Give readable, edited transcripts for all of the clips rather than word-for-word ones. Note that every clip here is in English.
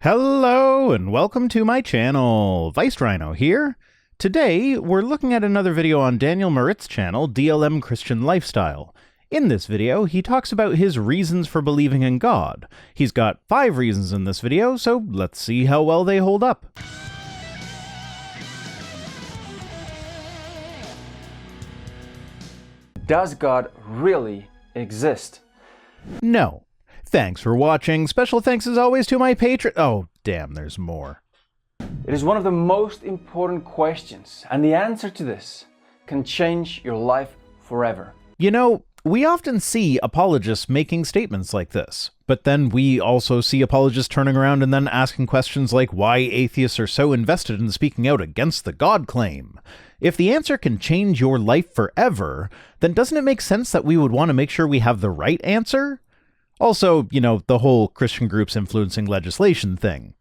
Hello and welcome to my channel, Rhino here. Today we're looking at another video on Daniel Maritz's channel, DLM Christian Lifestyle. In this video, he talks about his reasons for believing in God. He's got 5 reasons in this video, so let's see how well they hold up. Does God really exist? No. Thanks for watching. Special thanks as always to my patron. Oh, damn, there's more. It is one of the most important questions, and the answer to this can change your life forever. You know, we often see apologists making statements like this, but then we also see apologists turning around and then asking questions like why atheists are so invested in speaking out against the God claim. If the answer can change your life forever, then doesn't it make sense that we would want to make sure we have the right answer? Also, you know, the whole Christian groups influencing legislation thing.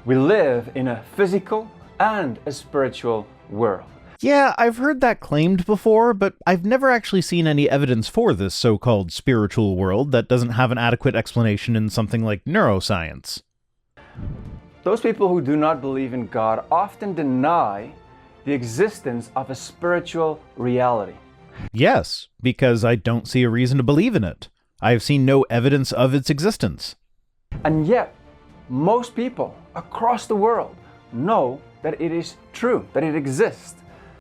We live in a physical and a spiritual world. Yeah, I've heard that claimed before, but I've never actually seen any evidence for this so-called spiritual world that doesn't have an adequate explanation in something like neuroscience. Those people who do not believe in God often deny the existence of a spiritual reality. Yes, because I don't see a reason to believe in it. I have seen no evidence of its existence. And yet, most people across the world know that it is true, that it exists.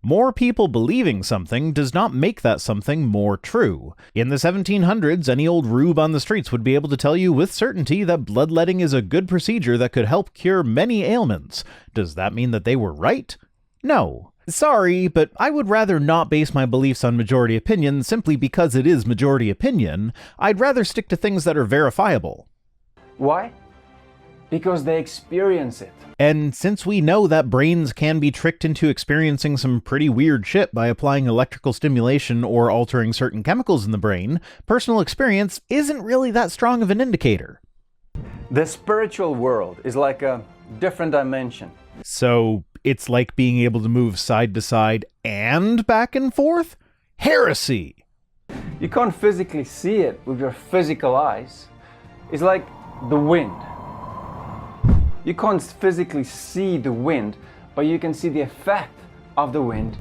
More people believing something does not make that something more true. In the 1700s, any old rube on the streets would be able to tell you with certainty that bloodletting is a good procedure that could help cure many ailments. Does that mean that they were right? No. Sorry, but I would rather not base my beliefs on majority opinion simply because it is majority opinion. I'd rather stick to things that are verifiable. Why? Because they experience it. And since we know that brains can be tricked into experiencing some pretty weird shit by applying electrical stimulation or altering certain chemicals in the brain, personal experience isn't really that strong of an indicator. The spiritual world is like a different dimension. So it's like being able to move side to side and back and forth? Heresy! You can't physically see it with your physical eyes. It's like the wind. You can't physically see the wind, but you can see the effect of the wind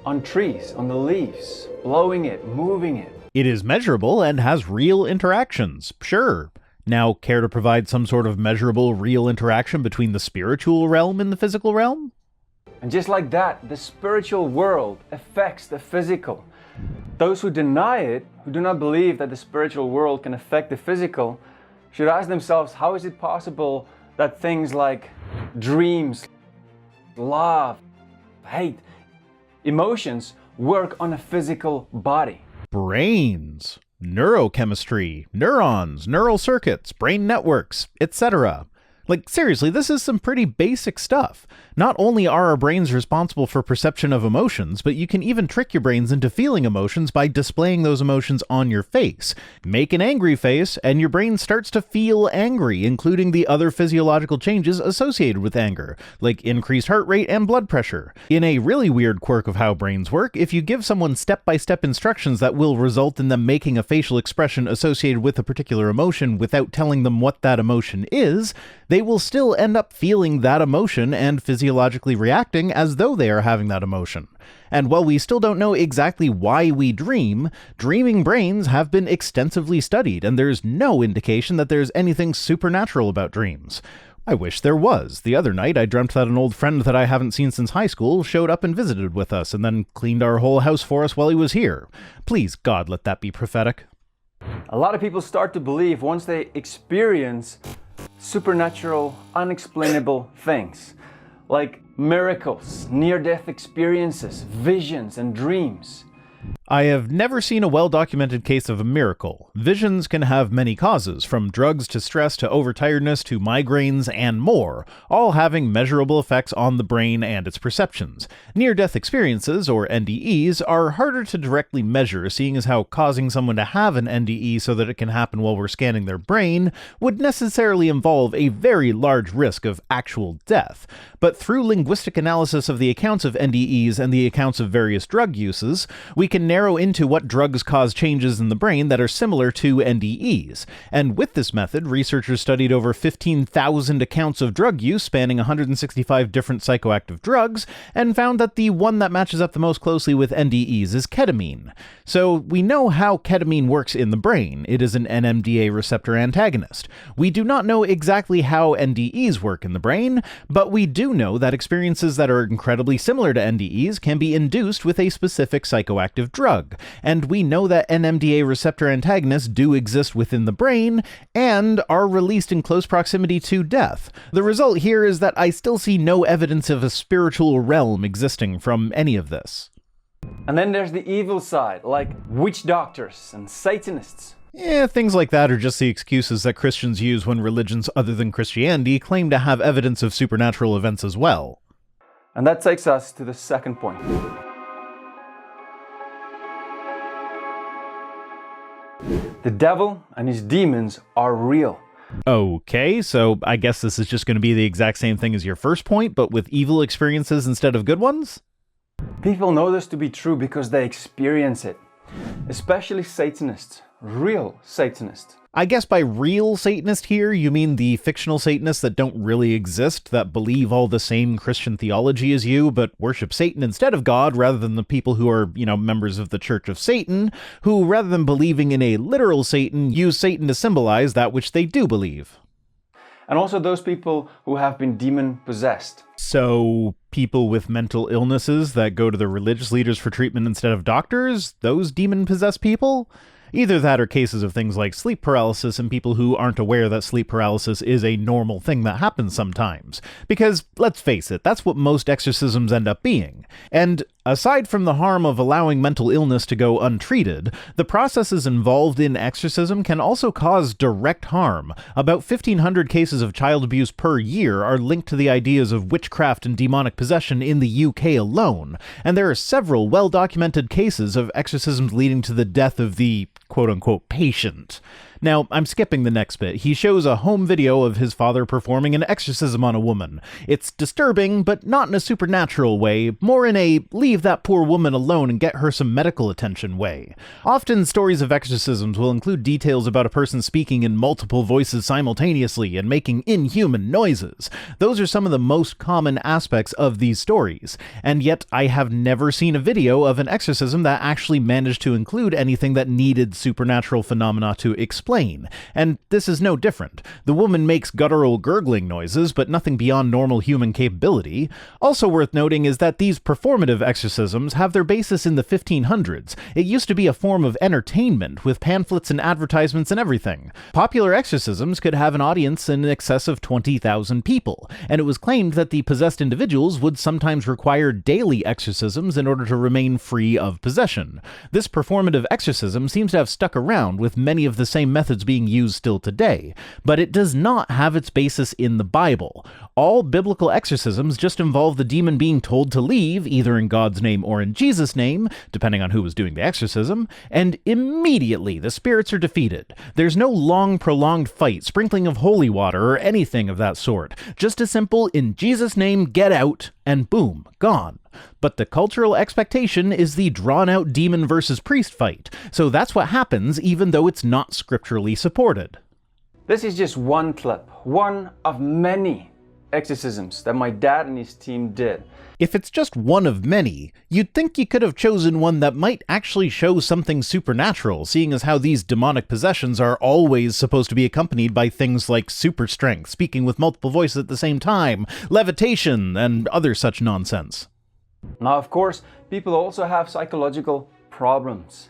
on trees, on the leaves, blowing it, moving it. It is measurable and has real interactions, sure. Now, care to provide some sort of measurable real interaction between the spiritual realm and the physical realm? And just like that, the spiritual world affects the physical. Those who deny it, who do not believe that the spiritual world can affect the physical, should ask themselves, how is it possible that things like dreams, love, hate, emotions work on a physical body? Brains, neurochemistry, neurons, neural circuits, brain networks, etc. Like, seriously, this is some pretty basic stuff. Not only are our brains responsible for perception of emotions, but you can even trick your brains into feeling emotions by displaying those emotions on your face. Make an angry face, and your brain starts to feel angry, including the other physiological changes associated with anger, like increased heart rate and blood pressure. In a really weird quirk of how brains work, if you give someone step-by-step instructions that will result in them making a facial expression associated with a particular emotion without telling them what that emotion is, they will still end up feeling that emotion and physiologically reacting as though they are having that emotion. And while we still don't know exactly why we dream, dreaming brains have been extensively studied, and there's no indication that there's anything supernatural about dreams. I wish there was. The other night I dreamt that an old friend that I haven't seen since high school showed up and visited with us and then cleaned our whole house for us while he was here. Please, God, let that be prophetic. A lot of people start to believe once they experience supernatural, unexplainable things, like miracles, near-death experiences, visions, and dreams. I have never seen a well-documented case of a miracle. Visions can have many causes, from drugs to stress to overtiredness to migraines and more, all having measurable effects on the brain and its perceptions. Near-death experiences, or NDEs, are harder to directly measure, seeing as how causing someone to have an NDE so that it can happen while we're scanning their brain would necessarily involve a very large risk of actual death. But through linguistic analysis of the accounts of NDEs and the accounts of various drug uses, we can narrow narrow into what drugs cause changes in the brain that are similar to NDEs. And with this method, researchers studied over 15,000 accounts of drug use spanning 165 different psychoactive drugs, and found that the one that matches up the most closely with NDEs is ketamine. So we know how ketamine works in the brain. It is an NMDA receptor antagonist. We do not know exactly how NDEs work in the brain, but we do know that experiences that are incredibly similar to NDEs can be induced with a specific psychoactive drug. And we know that NMDA receptor antagonists do exist within the brain and are released in close proximity to death. The result here is that I still see no evidence of a spiritual realm existing from any of this. And then there's the evil side, like witch doctors and Satanists. Things like that are just the excuses that Christians use when religions other than Christianity claim to have evidence of supernatural events as well. And that takes us to the second point. The devil and his demons are real. Okay, so I guess this is just going to be the exact same thing as your first point, but with evil experiences instead of good ones? People know this to be true because they experience it. Especially Satanists. Real Satanists. I guess by real Satanist here, you mean the fictional Satanists that don't really exist, that believe all the same Christian theology as you, but worship Satan instead of God, rather than the people who are, members of the Church of Satan, who, rather than believing in a literal Satan, use Satan to symbolize that which they do believe. And also those people who have been demon-possessed. So, people with mental illnesses that go to the religious leaders for treatment instead of doctors? Those demon-possessed people? Either that or cases of things like sleep paralysis and people who aren't aware that sleep paralysis is a normal thing that happens sometimes. Because, let's face it, that's what most exorcisms end up being. And aside from the harm of allowing mental illness to go untreated, the processes involved in exorcism can also cause direct harm. About 1,500 cases of child abuse per year are linked to the ideas of witchcraft and demonic possession in the UK alone, and there are several well-documented cases of exorcisms leading to the death of the quote-unquote patient. Now, I'm skipping the next bit. He shows a home video of his father performing an exorcism on a woman. It's disturbing, but not in a supernatural way, more in a leave that poor woman alone and get her some medical attention way. Often, stories of exorcisms will include details about a person speaking in multiple voices simultaneously and making inhuman noises. Those are some of the most common aspects of these stories, and yet I have never seen a video of an exorcism that actually managed to include anything that needed supernatural phenomena to explain. And this is no different. The woman makes guttural gurgling noises, but nothing beyond normal human capability. Also worth noting is that these performative exorcisms have their basis in the 1500s. It used to be a form of entertainment, with pamphlets and advertisements and everything. Popular exorcisms could have an audience in excess of 20,000 people, and it was claimed that the possessed individuals would sometimes require daily exorcisms in order to remain free of possession. This performative exorcism seems to have stuck around, with many of the same methods being used still today, but it does not have its basis in the Bible. All biblical exorcisms just involve the demon being told to leave, either in God's name or in Jesus' name, depending on who was doing the exorcism, and immediately the spirits are defeated. There's no long, prolonged fight, sprinkling of holy water, or anything of that sort. Just a simple, in Jesus' name, get out, and boom, gone. But the cultural expectation is the drawn-out demon versus priest fight, so that's what happens even though it's not scripturally supported. This is just one clip, one of many exorcisms that my dad and his team did. If it's just one of many, you'd think you could have chosen one that might actually show something supernatural, seeing as how these demonic possessions are always supposed to be accompanied by things like super strength, speaking with multiple voices at the same time, levitation, and other such nonsense. Now, of course, people also have psychological problems.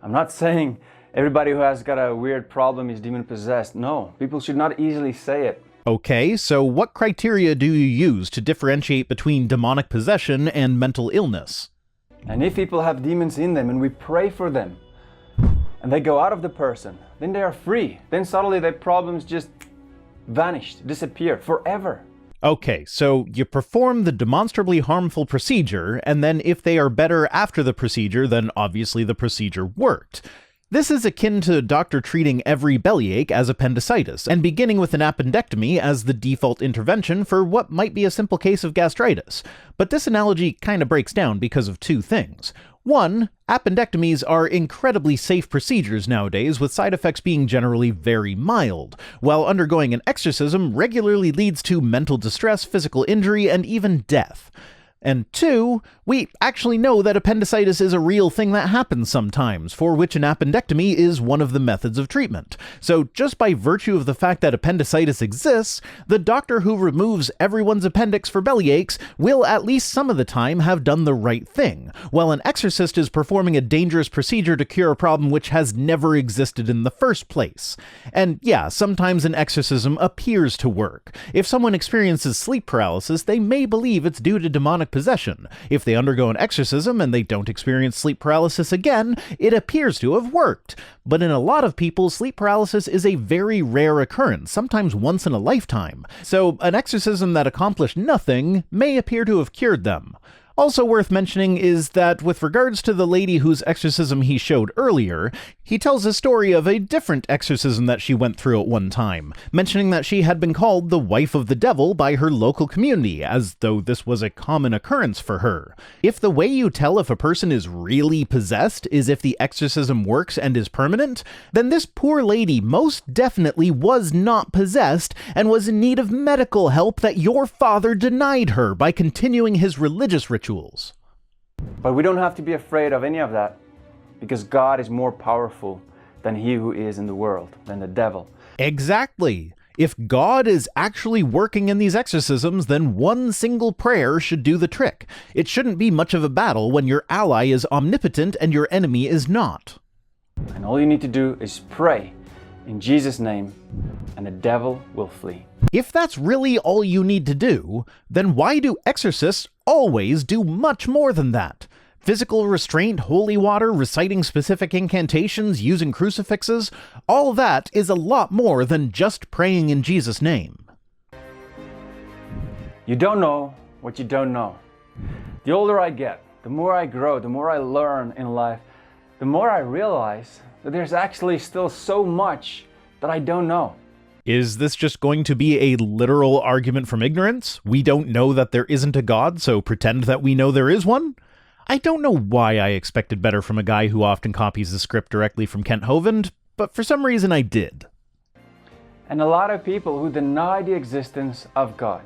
I'm not saying everybody who has got a weird problem is demon-possessed. No, people should not easily say it. Okay, so what criteria do you use to differentiate between demonic possession and mental illness? And if people have demons in them and we pray for them, and they go out of the person, then they are free. Then suddenly their problems just vanish, disappear forever. Okay, so you perform the demonstrably harmful procedure, and then if they are better after the procedure, then obviously the procedure worked. This is akin to a doctor treating every bellyache as appendicitis, and beginning with an appendectomy as the default intervention for what might be a simple case of gastritis. But this analogy kind of breaks down because of two things. 1. Appendectomies are incredibly safe procedures nowadays, with side effects being generally very mild, while undergoing an exorcism regularly leads to mental distress, physical injury, and even death. And 2, we actually know that appendicitis is a real thing that happens sometimes, for which an appendectomy is one of the methods of treatment. So just by virtue of the fact that appendicitis exists, the doctor who removes everyone's appendix for bellyaches will at least some of the time have done the right thing, while an exorcist is performing a dangerous procedure to cure a problem which has never existed in the first place. And yeah, sometimes an exorcism appears to work. If someone experiences sleep paralysis, they may believe it's due to demonic possession. If they undergo an exorcism and they don't experience sleep paralysis again, it appears to have worked. But in a lot of people, sleep paralysis is a very rare occurrence, sometimes once in a lifetime. So an exorcism that accomplished nothing may appear to have cured them. Also worth mentioning is that with regards to the lady whose exorcism he showed earlier, he tells a story of a different exorcism that she went through at one time, mentioning that she had been called the wife of the devil by her local community, as though this was a common occurrence for her. If the way you tell if a person is really possessed is if the exorcism works and is permanent, then this poor lady most definitely was not possessed and was in need of medical help that your father denied her by continuing his religious rituals. But we don't have to be afraid of any of that, because God is more powerful than he who is in the world, than the devil. Exactly. If God is actually working in these exorcisms, then one single prayer should do the trick. It shouldn't be much of a battle when your ally is omnipotent and your enemy is not. And all you need to do is pray in Jesus' name, and the devil will flee. If that's really all you need to do, then why do exorcists always do much more than that? Physical restraint, holy water, reciting specific incantations, using crucifixes, all that is a lot more than just praying in Jesus' name. You don't know what you don't know. The older I get, the more I grow, the more I learn in life, the more I realize that there's actually still so much that I don't know. Is this just going to be a literal argument from ignorance? We don't know that there isn't a God, so pretend that we know there is one? I don't know why I expected better from a guy who often copies the script directly from Kent Hovind, but for some reason I did. And a lot of people who deny the existence of God,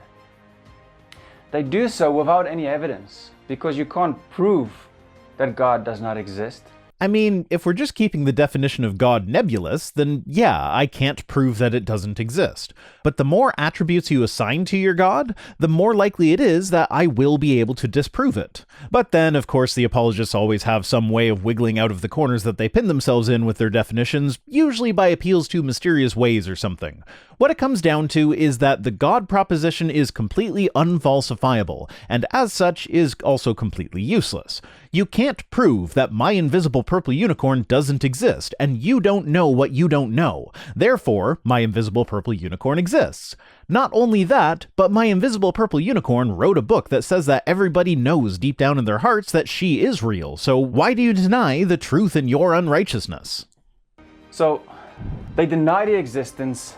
they do so without any evidence, because you can't prove that God does not exist. I mean, if we're just keeping the definition of God nebulous, then yeah, I can't prove that it doesn't exist. But the more attributes you assign to your God, the more likely it is that I will be able to disprove it. But then, of course, the apologists always have some way of wiggling out of the corners that they pin themselves in with their definitions, usually by appeals to mysterious ways or something. What it comes down to is that the God proposition is completely unfalsifiable, and as such is also completely useless. You can't prove that my invisible purple unicorn doesn't exist, and you don't know what you don't know. Therefore, my invisible purple unicorn exists. Not only that, but my invisible purple unicorn wrote a book that says that everybody knows deep down in their hearts that she is real, so why do you deny the truth in your unrighteousness? So, they deny the existence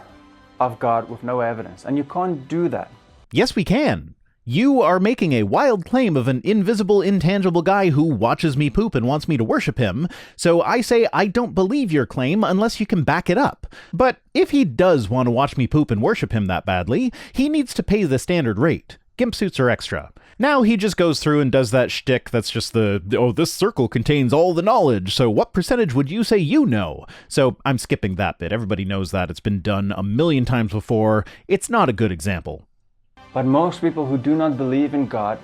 of God with no evidence, and you can't do that. Yes, we can. You are making a wild claim of an invisible, intangible guy who watches me poop and wants me to worship him, so I say I don't believe your claim unless you can back it up. But if he does want to watch me poop and worship him that badly, he needs to pay the standard rate. Gimp suits are extra. Now he just goes through and does that shtick that's just this circle contains all the knowledge, so what percentage would you say you know? So I'm skipping that bit. Everybody knows that. It's been done a million times before. It's not a good example. But most people who do not believe in God,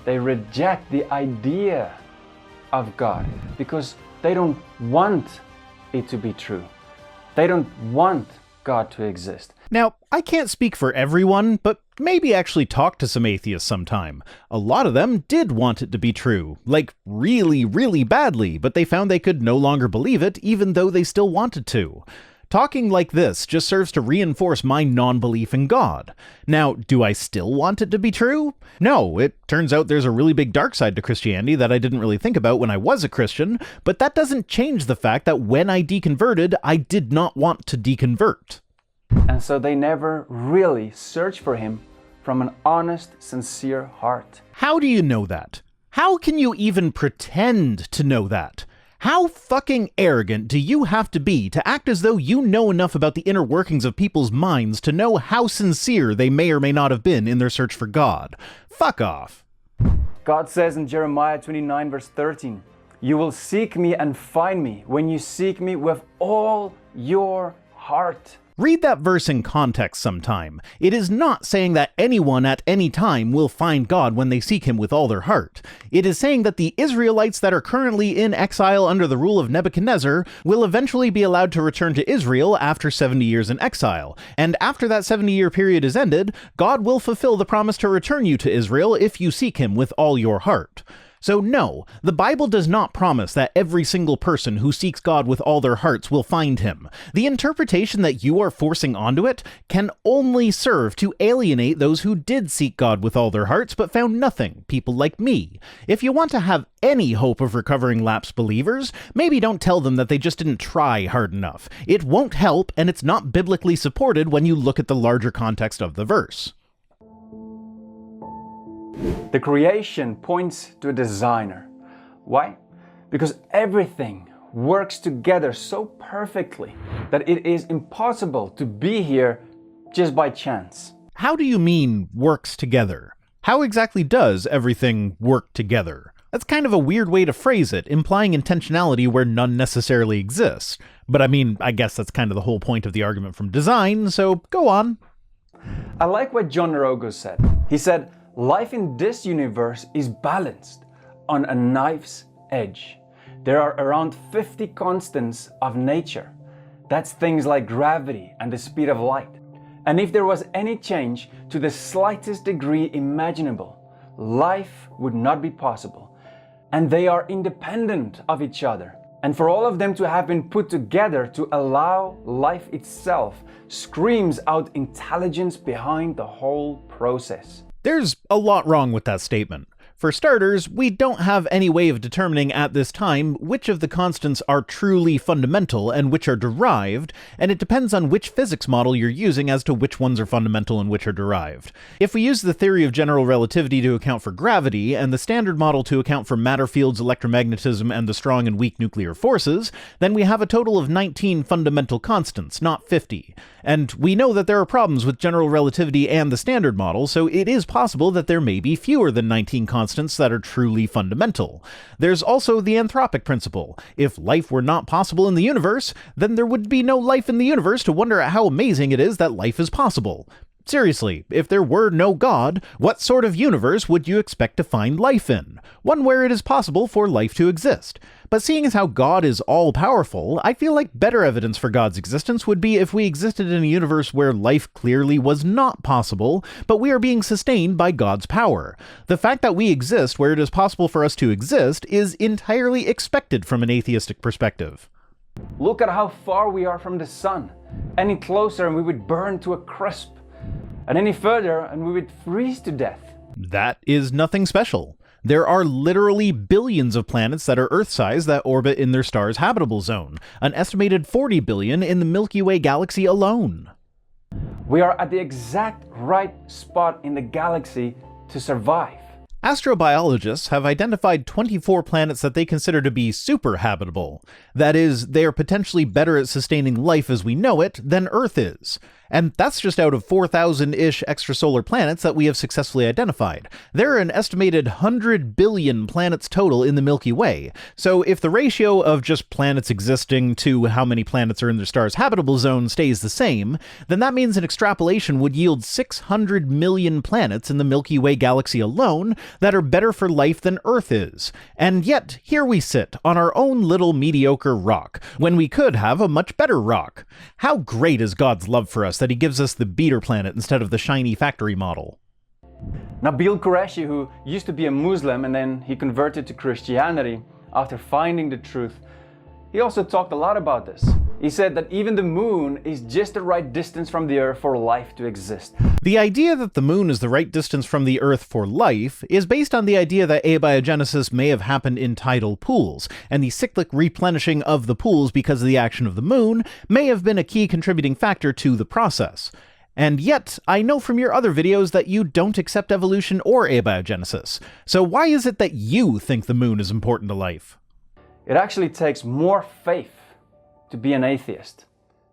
they reject the idea of God because they don't want it to be true. They don't want God to exist. Now, I can't speak for everyone, but maybe actually talk to some atheists sometime. A lot of them did want it to be true, like really, really badly, but they found they could no longer believe it even though they still wanted to. Talking like this just serves to reinforce my non-belief in God. Now, do I still want it to be true? No, it turns out there's a really big dark side to Christianity that I didn't really think about when I was a Christian, but that doesn't change the fact that when I deconverted, I did not want to deconvert. And so they never really search for him from an honest, sincere heart. How do you know that? How can you even pretend to know that? How fucking arrogant do you have to be to act as though you know enough about the inner workings of people's minds to know how sincere they may or may not have been in their search for God? Fuck off. God says in Jeremiah 29 verse 13, "You will seek me and find me when you seek me with all your heart." Read that verse in context sometime. It is not saying that anyone at any time will find God when they seek him with all their heart. It is saying that the Israelites that are currently in exile under the rule of Nebuchadnezzar will eventually be allowed to return to Israel after 70 years in exile. And after that 70-year period is ended, God will fulfill the promise to return you to Israel if you seek him with all your heart. So no, the Bible does not promise that every single person who seeks God with all their hearts will find him. The interpretation that you are forcing onto it can only serve to alienate those who did seek God with all their hearts but found nothing, people like me. If you want to have any hope of recovering lapsed believers, maybe don't tell them that they just didn't try hard enough. It won't help, and it's not biblically supported when you look at the larger context of the verse. The creation points to a designer. Why? Because everything works together so perfectly that it is impossible to be here just by chance. How do you mean works together? How exactly does everything work together? That's kind of a weird way to phrase it, implying intentionality where none necessarily exists. But I mean, I guess that's kind of the whole point of the argument from design, so go on. I like what John Narogo said. He said, "Life in this universe is balanced on a knife's edge. There are around 50 constants of nature. That's things like gravity and the speed of light. And if there was any change to the slightest degree imaginable, life would not be possible. And they are independent of each other. And for all of them to have been put together to allow life itself screams out intelligence behind the whole process." There's a lot wrong with that statement. For starters, we don't have any way of determining at this time which of the constants are truly fundamental and which are derived, and it depends on which physics model you're using as to which ones are fundamental and which are derived. If we use the theory of general relativity to account for gravity, and the standard model to account for matter fields, electromagnetism, and the strong and weak nuclear forces, then we have a total of 19 fundamental constants, not 50. And we know that there are problems with general relativity and the standard model, so it is possible that there may be fewer than 19 constants that are truly fundamental. There's also the anthropic principle. If life were not possible in the universe, then there would be no life in the universe to wonder at how amazing it is that life is possible. Seriously, if there were no God, what sort of universe would you expect to find life in? One where it is possible for life to exist. But seeing as how God is all-powerful, I feel like better evidence for God's existence would be if we existed in a universe where life clearly was not possible, but we are being sustained by God's power. The fact that we exist where it is possible for us to exist is entirely expected from an atheistic perspective. Look at how far we are from the sun. Any closer and we would burn to a crisp. And any further and we would freeze to death. That is nothing special. There are literally billions of planets that are Earth-sized that orbit in their star's habitable zone, an estimated 40 billion in the Milky Way galaxy alone. We are at the exact right spot in the galaxy to survive. Astrobiologists have identified 24 planets that they consider to be super-habitable. That is, they are potentially better at sustaining life as we know it than Earth is. And that's just out of 4,000-ish extrasolar planets that we have successfully identified. There are an estimated 100 billion planets total in the Milky Way. So if the ratio of just planets existing to how many planets are in their star's habitable zone stays the same, then that means an extrapolation would yield 600 million planets in the Milky Way galaxy alone that are better for life than Earth is. And yet, here we sit on our own little mediocre rock, when we could have a much better rock. How great is God's love for us that he gives us the beater planet instead of the shiny factory model. Nabil Qureshi, who used to be a Muslim and then he converted to Christianity after finding the truth, he also talked a lot about this. He said that even the moon is just the right distance from the Earth for life to exist. The idea that the moon is the right distance from the Earth for life is based on the idea that abiogenesis may have happened in tidal pools, and the cyclic replenishing of the pools because of the action of the moon may have been a key contributing factor to the process. And yet, I know from your other videos that you don't accept evolution or abiogenesis. So why is it that you think the moon is important to life? It actually takes more faith to be an atheist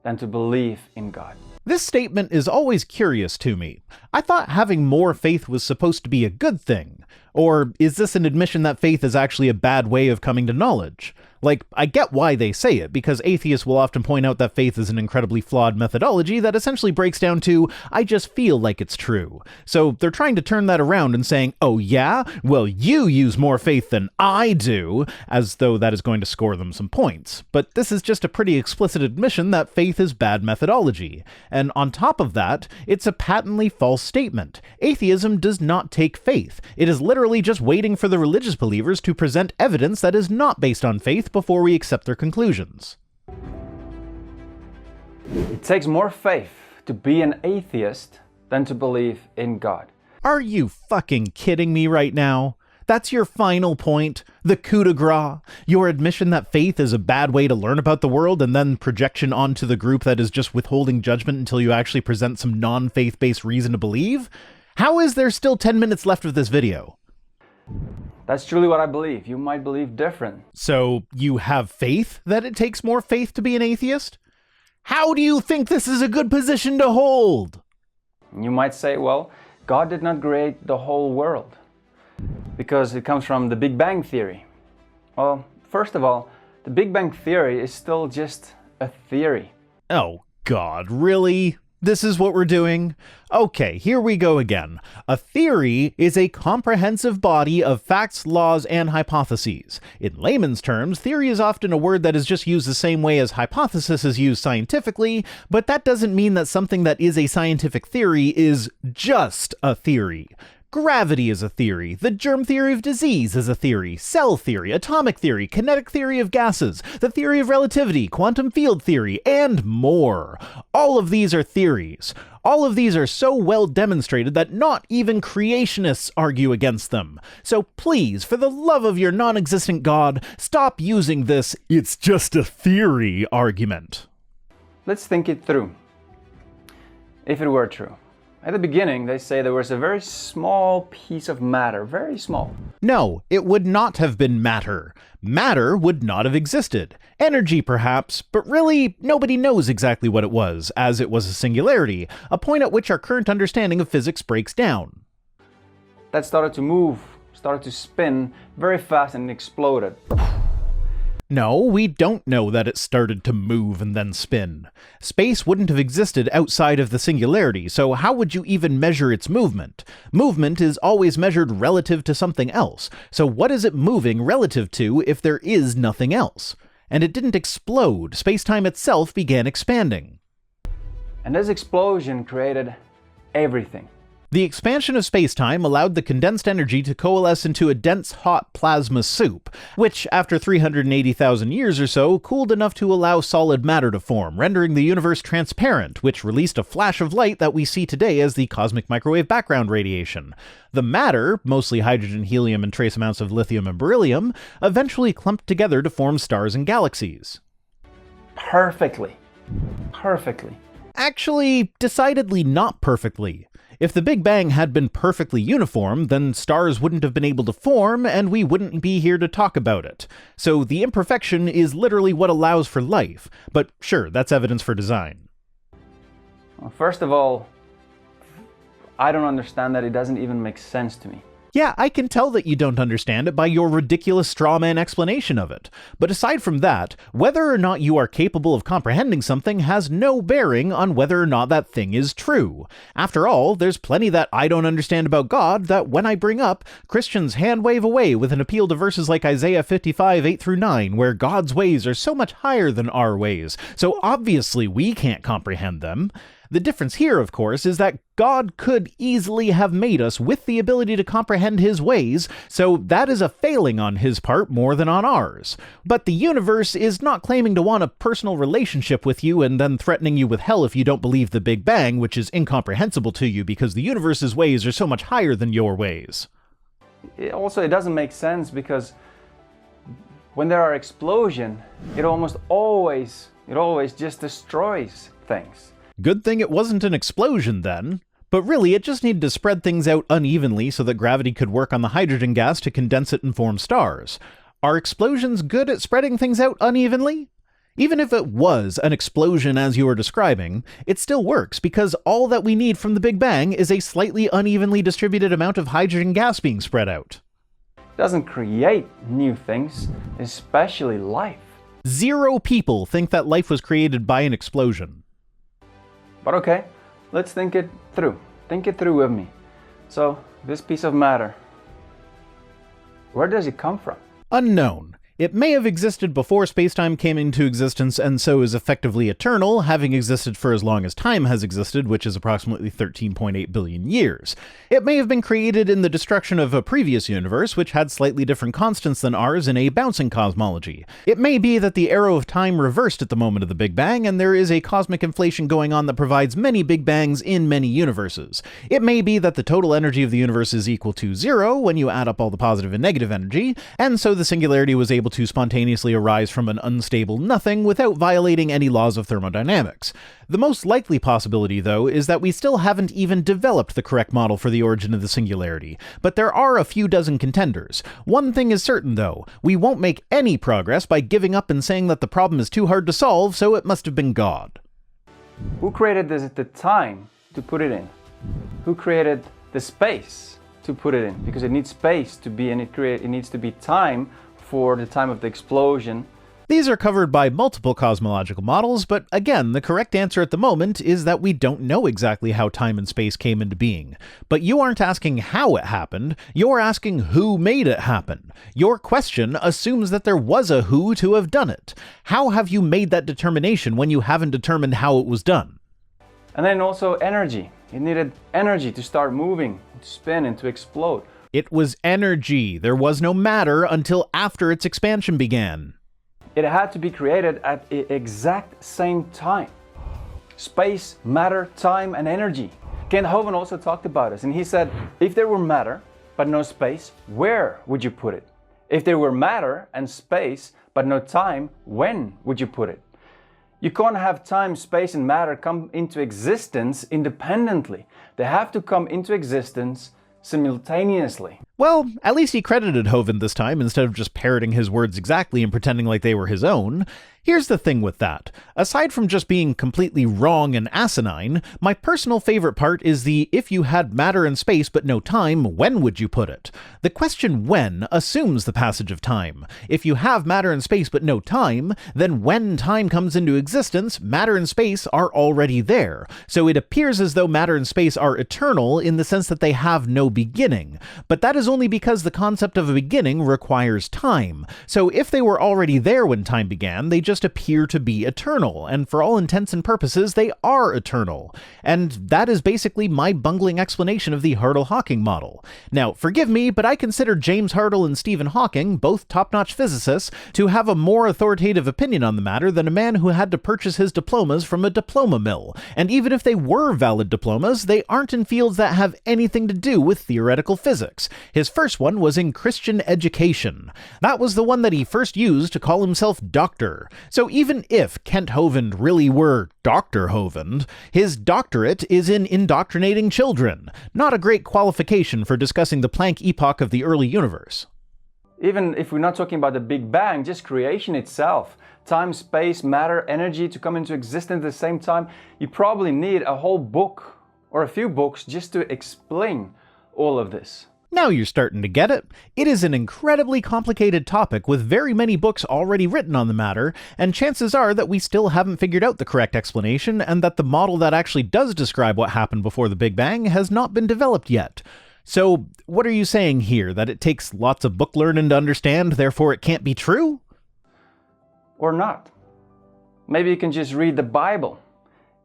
than to believe in God. This statement is always curious to me. I thought having more faith was supposed to be a good thing. Or is this an admission that faith is actually a bad way of coming to knowledge? Like, I get why they say it, because atheists will often point out that faith is an incredibly flawed methodology that essentially breaks down to, I just feel like it's true. So they're trying to turn that around and saying, oh yeah? Well, you use more faith than I do, as though that is going to score them some points. But this is just a pretty explicit admission that faith is bad methodology. And on top of that, it's a patently false statement. Atheism does not take faith. It is literally just waiting for the religious believers to present evidence that is not based on faith before we accept their conclusions. It takes more faith to be an atheist than to believe in God. Are you fucking kidding me right now? That's your final point? The coup de grace? Your admission that faith is a bad way to learn about the world and then projection onto the group that is just withholding judgment until you actually present some non-faith-based reason to believe? How is there still 10 minutes left of this video? That's truly what I believe. You might believe different. So you have faith that it takes more faith to be an atheist? How do you think this is a good position to hold? You might say, well, God did not create the whole world because it comes from the Big Bang Theory. Well, first of all, the Big Bang Theory is still just a theory. Oh God, really? This is what we're doing? Okay, here we go again. A theory is a comprehensive body of facts, laws, and hypotheses. In layman's terms, theory is often a word that is just used the same way as hypothesis is used scientifically, but that doesn't mean that something that is a scientific theory is just a theory. Gravity is a theory, the germ theory of disease is a theory, cell theory, atomic theory, kinetic theory of gases, the theory of relativity, quantum field theory, and more. All of these are theories. All of these are so well demonstrated that not even creationists argue against them. So please, for the love of your non-existent God, stop using this "it's just a theory" argument. Let's think it through. If it were true. At the beginning, they say there was a very small piece of matter, very small. No, it would not have been matter. Matter would not have existed. Energy, perhaps, but really, nobody knows exactly what it was, as it was a singularity, a point at which our current understanding of physics breaks down. That started to move, started to spin very fast and exploded. No, we don't know that it started to move and then spin. Space wouldn't have existed outside of the singularity, so how would you even measure its movement? Movement is always measured relative to something else, so what is it moving relative to if there is nothing else? And it didn't explode, space-time itself began expanding. And this explosion created everything. The expansion of space-time allowed the condensed energy to coalesce into a dense, hot plasma soup, which, after 380,000 years or so, cooled enough to allow solid matter to form, rendering the universe transparent, which released a flash of light that we see today as the cosmic microwave background radiation. The matter, mostly hydrogen, helium, and trace amounts of lithium and beryllium, eventually clumped together to form stars and galaxies. Perfectly. Perfectly. Actually, decidedly not perfectly. If the Big Bang had been perfectly uniform, then stars wouldn't have been able to form, and we wouldn't be here to talk about it. So the imperfection is literally what allows for life. But sure, that's evidence for design. Well, first of all, I don't understand that. It doesn't even make sense to me. Yeah, I can tell that you don't understand it by your ridiculous strawman explanation of it. But aside from that, whether or not you are capable of comprehending something has no bearing on whether or not that thing is true. After all, there's plenty that I don't understand about God that when I bring up, Christians hand wave away with an appeal to verses like Isaiah 55, 8-9, where God's ways are so much higher than our ways, so obviously we can't comprehend them. The difference here, of course, is that God could easily have made us with the ability to comprehend his ways, so that is a failing on his part more than on ours. But the universe is not claiming to want a personal relationship with you and then threatening you with hell if you don't believe the Big Bang, which is incomprehensible to you because the universe's ways are so much higher than your ways. It doesn't make sense because when there are explosions, it almost always just destroys things. Good thing it wasn't an explosion then. But really, it just needed to spread things out unevenly so that gravity could work on the hydrogen gas to condense it and form stars. Are explosions good at spreading things out unevenly? Even if it was an explosion as you were describing, it still works because all that we need from the Big Bang is a slightly unevenly distributed amount of hydrogen gas being spread out. It doesn't create new things, especially life. 0 people think that life was created by an explosion. But okay, let's think it through. Think it through with me. So, this piece of matter, where does it come from? Unknown. It may have existed before spacetime came into existence and so is effectively eternal, having existed for as long as time has existed, which is approximately 13.8 billion years. It may have been created in the destruction of a previous universe, which had slightly different constants than ours in a bouncing cosmology. It may be that the arrow of time reversed at the moment of the Big Bang, and there is a cosmic inflation going on that provides many Big Bangs in many universes. It may be that the total energy of the universe is equal to 0 when you add up all the positive and negative energy, and so the singularity was able to spontaneously arise from an unstable nothing without violating any laws of thermodynamics. The most likely possibility, though, is that we still haven't even developed the correct model for the origin of the singularity, but there are a few dozen contenders. One thing is certain, though, we won't make any progress by giving up and saying that the problem is too hard to solve, so it must have been God. Who created the time to put it in? Who created the space to put it in? Because it needs space to be, and it needs to be time for the time of the explosion. These are covered by multiple cosmological models, but again, the correct answer at the moment is that we don't know exactly how time and space came into being. But you aren't asking how it happened, you're asking who made it happen. Your question assumes that there was a who to have done it. How have you made that determination when you haven't determined how it was done? And then also energy. It needed energy to start moving, to spin, and to explode. It was energy. There was no matter until after its expansion began. It had to be created at the exact same time. Space, matter, time, and energy. Kent Hovind also talked about this, and he said, if there were matter, but no space, where would you put it? If there were matter and space, but no time, when would you put it? You can't have time, space, and matter come into existence independently. They have to come into existence simultaneously. Well, at least he credited Hovind this time instead of just parroting his words exactly and pretending like they were his own. Here's the thing with that. Aside from just being completely wrong and asinine, my personal favorite part is the if you had matter and space but no time, when would you put it? The question when assumes the passage of time. If you have matter and space but no time, then when time comes into existence, matter and space are already there. So it appears as though matter and space are eternal in the sense that they have no beginning. But that is only because the concept of a beginning requires time. So if they were already there when time began, they just appear to be eternal, and for all intents and purposes, they are eternal. And that is basically my bungling explanation of the Hartle-Hawking model. Now, forgive me, but I consider James Hartle and Stephen Hawking, both top-notch physicists, to have a more authoritative opinion on the matter than a man who had to purchase his diplomas from a diploma mill. And even if they were valid diplomas, they aren't in fields that have anything to do with theoretical physics. His first one was in Christian education. That was the one that he first used to call himself Doctor. So even if Kent Hovind really were Dr. Hovind, his doctorate is in indoctrinating children. Not a great qualification for discussing the Planck epoch of the early universe. Even if we're not talking about the Big Bang, just creation itself. Time, space, matter, energy to come into existence at the same time. You probably need a whole book or a few books just to explain all of this. Now you're starting to get it. It is an incredibly complicated topic with very many books already written on the matter, and chances are that we still haven't figured out the correct explanation and that the model that actually does describe what happened before the Big Bang has not been developed yet. So, what are you saying here? That it takes lots of book learning to understand, therefore it can't be true? Or not. Maybe you can just read the Bible.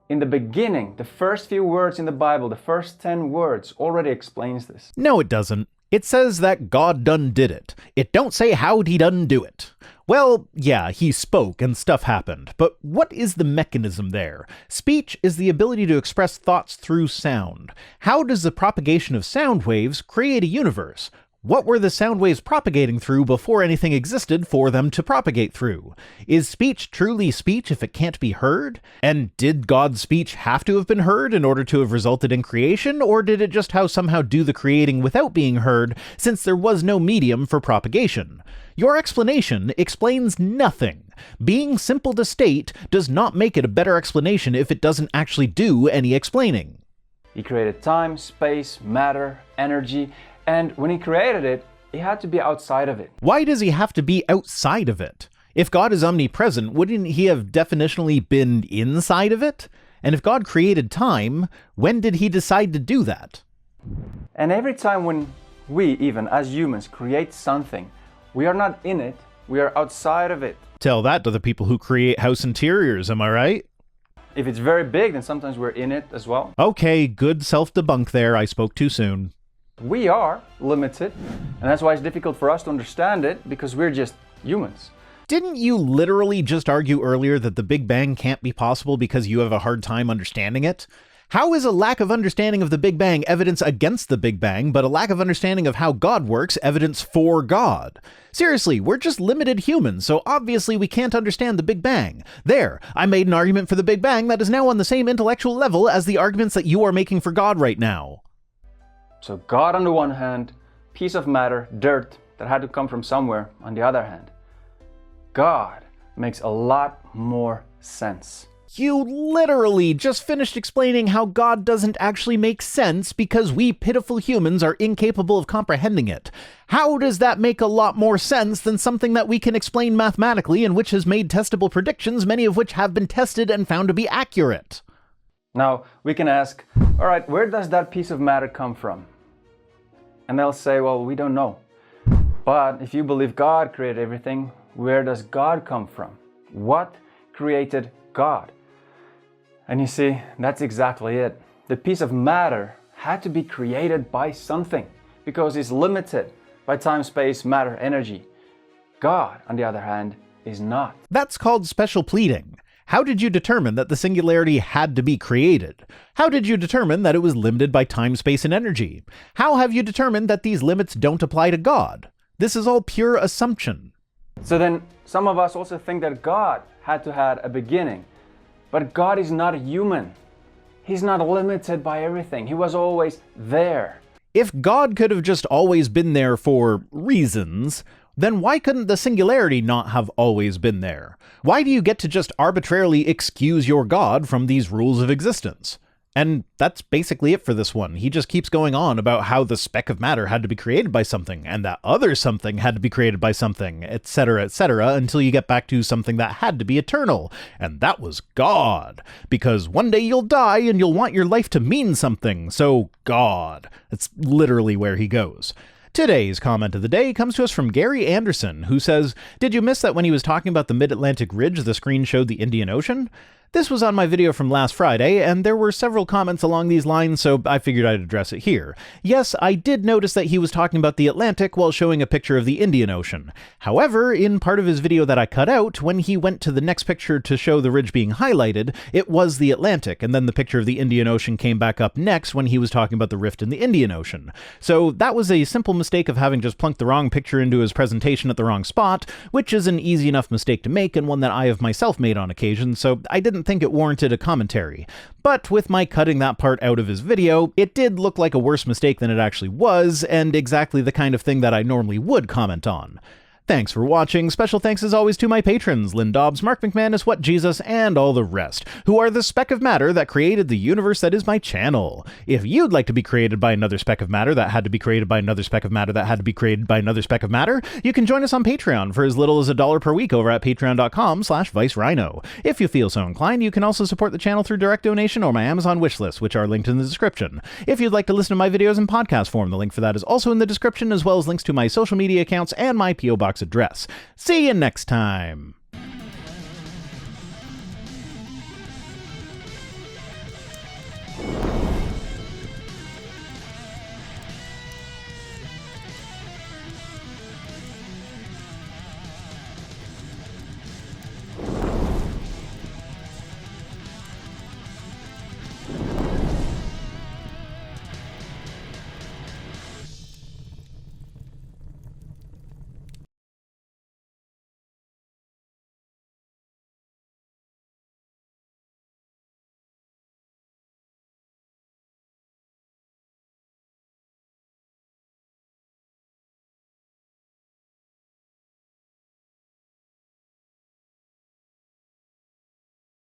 In the beginning, the first few words in the Bible, the first 10 words, already explains this. No, it doesn't. It says that God done did it. It don't say how'd he done do it. Well, yeah, he spoke and stuff happened, but what is the mechanism there? Speech is the ability to express thoughts through sound. How does the propagation of sound waves create a universe? What were the sound waves propagating through before anything existed for them to propagate through? Is speech truly speech if it can't be heard? And did God's speech have to have been heard in order to have resulted in creation, or did it just somehow do the creating without being heard, since there was no medium for propagation? Your explanation explains nothing. Being simple to state does not make it a better explanation if it doesn't actually do any explaining. He created time, space, matter, energy, and when he created it, he had to be outside of it. Why does he have to be outside of it? If God is omnipresent, wouldn't he have definitionally been inside of it? And if God created time, when did he decide to do that? And every time when we, even as humans, create something, we are not in it, we are outside of it. Tell that to the people who create house interiors, am I right? If it's very big, then sometimes we're in it as well. Okay, good self-debunk there, I spoke too soon. We are limited, and that's why it's difficult for us to understand it, because we're just humans. Didn't you literally just argue earlier that the Big Bang can't be possible because you have a hard time understanding it? How is a lack of understanding of the Big Bang evidence against the Big Bang, but a lack of understanding of how God works evidence for God? Seriously, we're just limited humans, so obviously we can't understand the Big Bang. There, I made an argument for the Big Bang that is now on the same intellectual level as the arguments that you are making for God right now. So God on the one hand, piece of matter, dirt that had to come from somewhere on the other hand. God makes a lot more sense. You literally just finished explaining how God doesn't actually make sense because we pitiful humans are incapable of comprehending it. How does that make a lot more sense than something that we can explain mathematically and which has made testable predictions, many of which have been tested and found to be accurate? Now, we can ask, all right, where does that piece of matter come from? And they'll say, well, we don't know. But if you believe God created everything, where does God come from? What created God? And you see, that's exactly it. The piece of matter had to be created by something because it's limited by time, space, matter, energy. God, on the other hand, is not. That's called special pleading. How did you determine that the singularity had to be created? How did you determine that it was limited by time, space, and energy? How have you determined that these limits don't apply to God? This is all pure assumption. So then, some of us also think that God had to have a beginning. But God is not a human. He's not limited by everything. He was always there. If God could have just always been there for reasons, then why couldn't the singularity not have always been there? Why do you get to just arbitrarily excuse your God from these rules of existence? And that's basically it for this one. He just keeps going on about how the speck of matter had to be created by something, and that other something had to be created by something, etc., until you get back to something that had to be eternal, and that was God. Because one day you'll die and you'll want your life to mean something, so God. That's literally where he goes. Today's comment of the day comes to us from Gary Anderson, who says, "Did you miss that when he was talking about the Mid-Atlantic Ridge, the screen showed the Indian Ocean?" This was on my video from last Friday, and there were several comments along these lines, so I figured I'd address it here. Yes, I did notice that he was talking about the Atlantic while showing a picture of the Indian Ocean. However, in part of his video that I cut out, when he went to the next picture to show the ridge being highlighted, it was the Atlantic, and then the picture of the Indian Ocean came back up next when he was talking about the rift in the Indian Ocean. So that was a simple mistake of having just plunked the wrong picture into his presentation at the wrong spot, which is an easy enough mistake to make and one that I have myself made on occasion, so I didn't think it warranted a commentary. But with my cutting that part out of his video, it did look like a worse mistake than it actually was, and exactly the kind of thing that I normally would comment on. Thanks for watching. Special thanks as always to my patrons, Lynn Dobbs, Mark McManus, What Jesus, and all the rest, who are the speck of matter that created the universe that is my channel. If you'd like to be created by another speck of matter that had to be created by another speck of matter that had to be created by another speck of matter, you can join us on Patreon for as little as $1 per week over at patreon.com/ViceRhino. If you feel so inclined, you can also support the channel through direct donation or my Amazon wishlist, which are linked in the description. If you'd like to listen to my videos in podcast form, the link for that is also in the description, as well as links to my social media accounts and my P.O. Box address. See you next time.